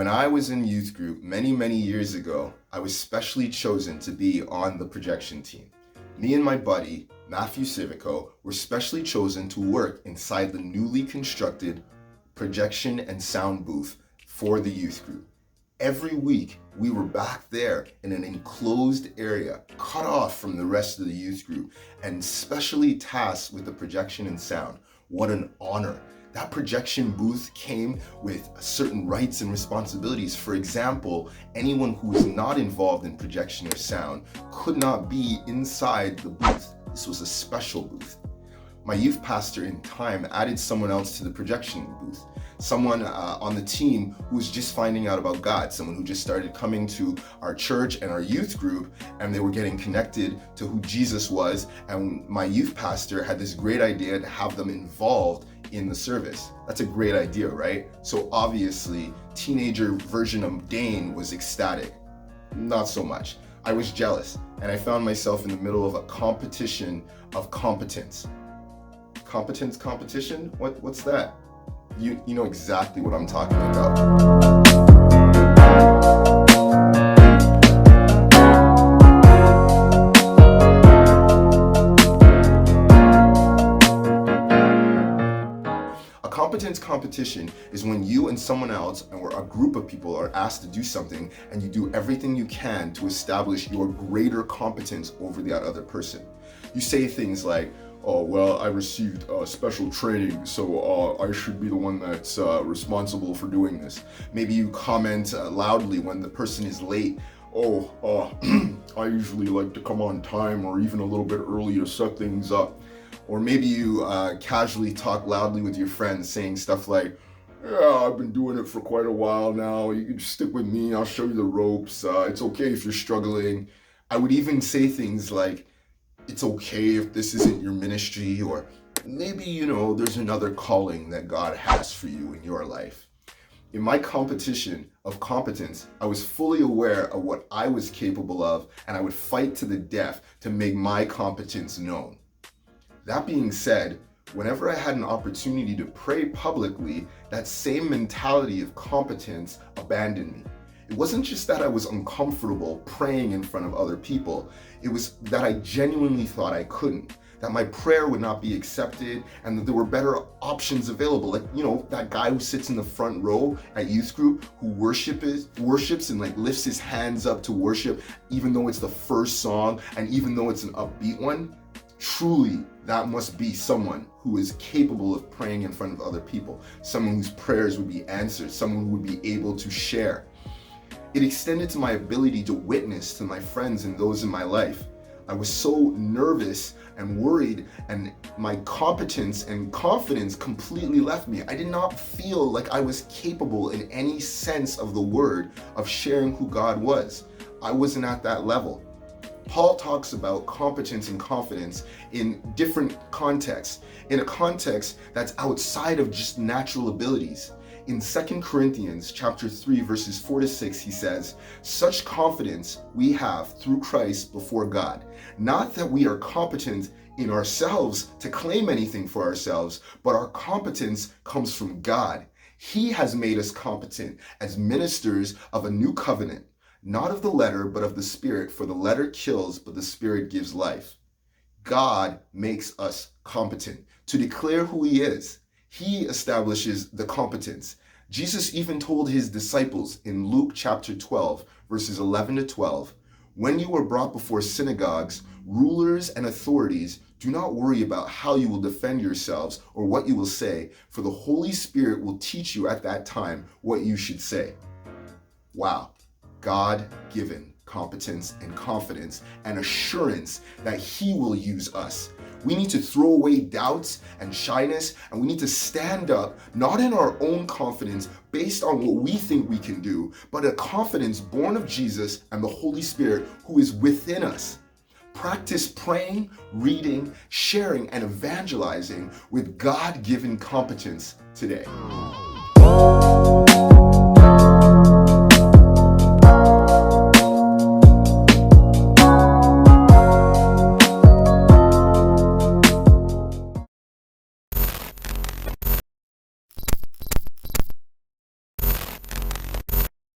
When I was in youth group many years ago, I was specially chosen to be on the projection team. Me and my buddy, Matthew Civico, were specially chosen to work inside the newly constructed projection and sound booth for the youth group. Every week, we were back there in an enclosed area, cut off from the rest of the youth group, and specially tasked with the projection and sound. What an honor. That projection booth came with certain rights and responsibilities. For example, anyone who was not involved in projection or sound could not be inside the booth. This was a special booth. My youth pastor in time added someone else to the projection booth. Someone on the team who was just finding out about God, someone who just started coming to our church and our youth group, and they were getting connected to who Jesus was. And my youth pastor had this great idea to have them involved in the service. That's a great idea, right? So obviously, teenager version of Dane was ecstatic. Not so much. I was jealous, and I found myself in the middle of a competition of competence. Competence competition? What's that? You know exactly what I'm talking about. A competence competition is when you and someone else or a group of people are asked to do something and you do everything you can to establish your greater competence over the other person. You say things like, "Oh, well, I received special training, so I should be the one that's responsible for doing this." Maybe you comment loudly when the person is late. "Oh, I usually like to come on time or even a little bit early to set things up." Or maybe you casually talk loudly with your friends saying stuff like, "Yeah, I've been doing it for quite a while now. You can just stick with me. I'll show you the ropes. It's okay if you're struggling." I would even say things like, "It's okay if this isn't your ministry," or maybe, there's another calling that God has for you in your life. In my competition of competence, I was fully aware of what I was capable of, and I would fight to the death to make my competence known. That being said, whenever I had an opportunity to pray publicly, that same mentality of competence abandoned me. It wasn't just that I was uncomfortable praying in front of other people. It was that I genuinely thought I couldn't, that my prayer would not be accepted, and that there were better options available. Like, that guy who sits in the front row at youth group who worships and lifts his hands up to worship, even though it's the first song and even though it's an upbeat one. Truly, that must be someone who is capable of praying in front of other people, someone whose prayers would be answered, someone who would be able to share. It extended to my ability to witness to my friends and those in my life. I was so nervous and worried, and my competence and confidence completely left me. I did not feel like I was capable in any sense of the word of sharing who God was. I wasn't at that level. Paul talks about competence and confidence in different contexts, in a context that's outside of just natural abilities. In 2 Corinthians chapter 3, verses 4-6, he says, "Such confidence we have through Christ before God. Not that we are competent in ourselves to claim anything for ourselves, but our competence comes from God. He has made us competent as ministers of a new covenant, not of the letter, but of the Spirit, for the letter kills, but the Spirit gives life." God makes us competent to declare who He is. He establishes the competence. Jesus even told His disciples in Luke chapter 12, verses 11-12, "When you are brought before synagogues, rulers and authorities, do not worry about how you will defend yourselves or what you will say, for the Holy Spirit will teach you at that time what you should say." Wow. God-given competence and confidence and assurance that He will use us. We need to throw away doubts and shyness, and we need to stand up, not in our own confidence based on what we think we can do, but a confidence born of Jesus and the Holy Spirit who is within us. Practice praying, reading, sharing, and evangelizing with God-given competence today.